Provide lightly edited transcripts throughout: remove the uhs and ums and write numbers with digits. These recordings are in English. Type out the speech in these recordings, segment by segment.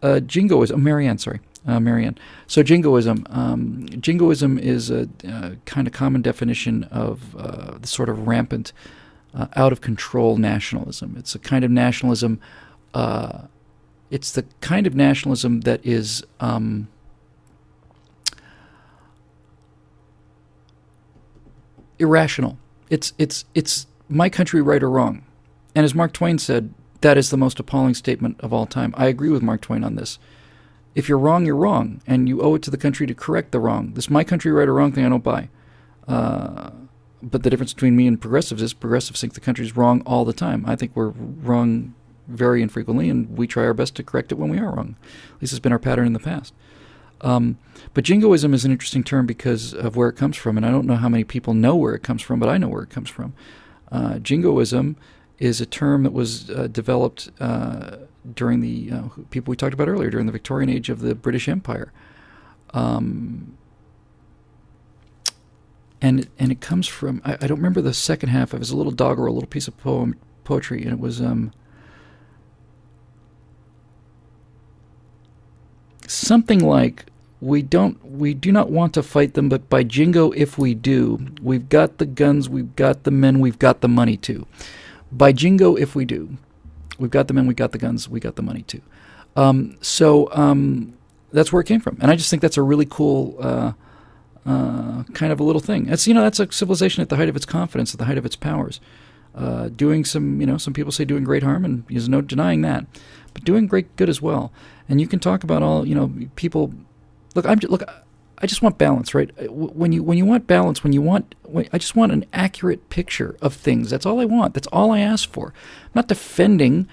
Jingoism, Marianne, sorry. Marianne. So Jingoism. Jingoism is a kind of common definition of the sort of rampant, out-of-control nationalism. It's a kind of nationalism. It's the kind of nationalism that is irrational. It's my country, right or wrong. And as Mark Twain said, that is the most appalling statement of all time. I agree with Mark Twain on this. If you're wrong, and you owe it to the country to correct the wrong. This my country, right or wrong thing I don't buy. But the difference between me and progressives is progressives think the country's wrong all the time. I think we're wrong very infrequently, and we try our best to correct it when we are wrong. At least it's been our pattern in the past. But Jingoism is an interesting term because of where it comes from, and I don't know how many people know where it comes from, but I know where it comes from. Jingoism is a term that was developed during the people we talked about earlier, during the Victorian age of the British Empire. And it comes from, I don't remember the second half. It was a little doggerel, a little piece of poetry, and it was something like, we do not want to fight them, but by jingo if we do, we've got the guns, we've got the men, we've got the money too. By jingo if we do, we've got the men, we got the guns, we got the money too. So that's where it came from, and I just think that's a really cool kind of a little thing. That's that's a civilization at the height of its confidence, at the height of its powers, doing some people say doing great harm, and there's no denying that, but doing great good as well. And you can talk about all people. Look, I just want balance, right? When you want balance, I just want an accurate picture of things. That's all I want. That's all I ask for. I'm not defending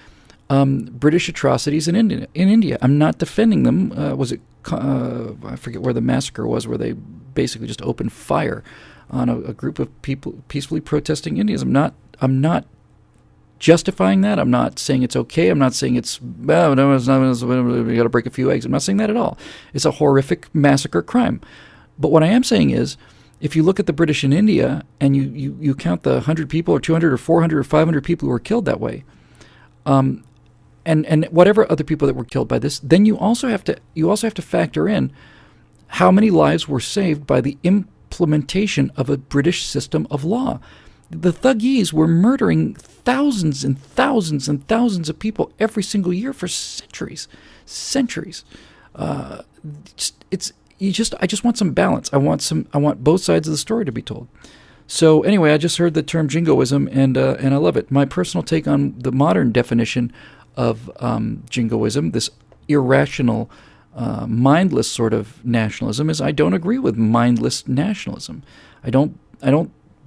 British atrocities in India. I'm not defending them. I forget where the massacre was, where they basically just opened fire on a group of people peacefully protesting Indians. I'm not justifying that. I'm not saying it's okay. I'm not saying it's we got to break a few eggs. I'm not saying that at all. It's a horrific massacre crime. But what I am saying is, if you look at the British in India and you count the 100 people or 200 or 400 or 500 people who were killed that way, and whatever other people that were killed by this, then you also have to factor in how many lives were saved by the implementation of a British system of law. The Thuggees were murdering thousands and thousands and thousands of people every single year for centuries. I just want some balance. I want both sides of the story to be told. So anyway, I just heard the term jingoism, and I love it. My personal take on the modern definition of jingoism, this irrational, mindless sort of nationalism, is I don't agree with mindless nationalism. I don't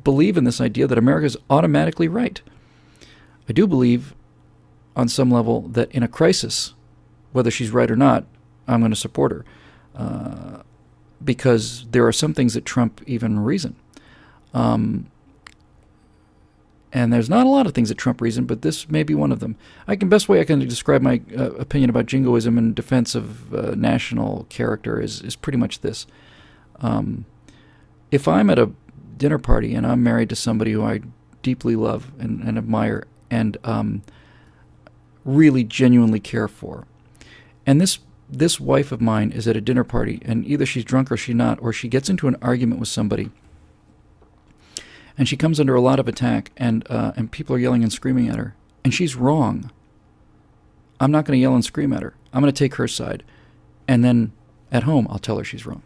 believe in this idea that America is automatically right. I do believe on some level that in a crisis, whether she's right or not, I'm going to support her, because there are some things that trump even reason. And there's not a lot of things that trump reason, but this may be one of them. Best way I can describe my opinion about jingoism in defense of national character is pretty much this. If I'm at a dinner party and I'm married to somebody who I deeply love and admire and really genuinely care for, and this wife of mine is at a dinner party, and either she's drunk or she's not, or she gets into an argument with somebody, and she comes under a lot of attack, and people are yelling and screaming at her, and she's wrong. I'm not going to yell and scream at her. I'm going to take her side, and then at home I'll tell her she's wrong.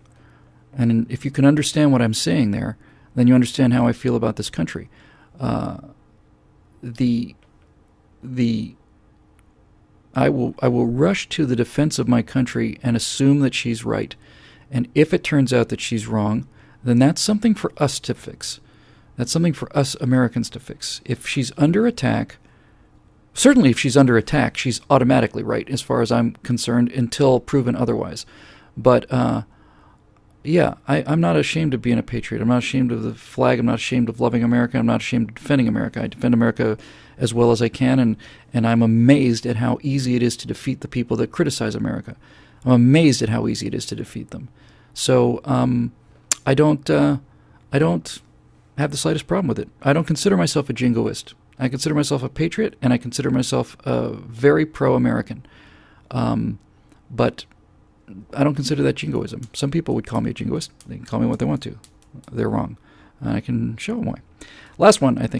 And if you can understand what I'm saying there, then you understand how I feel about this country. I will rush to the defense of my country and assume that she's right. And if it turns out that she's wrong, then that's something for us to fix. That's something for us Americans to fix. If she's under attack, certainly if she's under attack, she's automatically right as far as I'm concerned until proven otherwise. But yeah, I'm not ashamed of being a patriot. I'm not ashamed of the flag. I'm not ashamed of loving America. I'm not ashamed of defending America. I defend America as well as I can, and I'm amazed at how easy it is to defeat the people that criticize America. I'm amazed at how easy it is to defeat them. So I don't have the slightest problem with it. I don't consider myself a jingoist. I consider myself a patriot, and I consider myself very pro-American. But I don't consider that jingoism. Some people would call me a jingoist. They can call me what they want to. They're wrong. I can show them why. Last one, I think.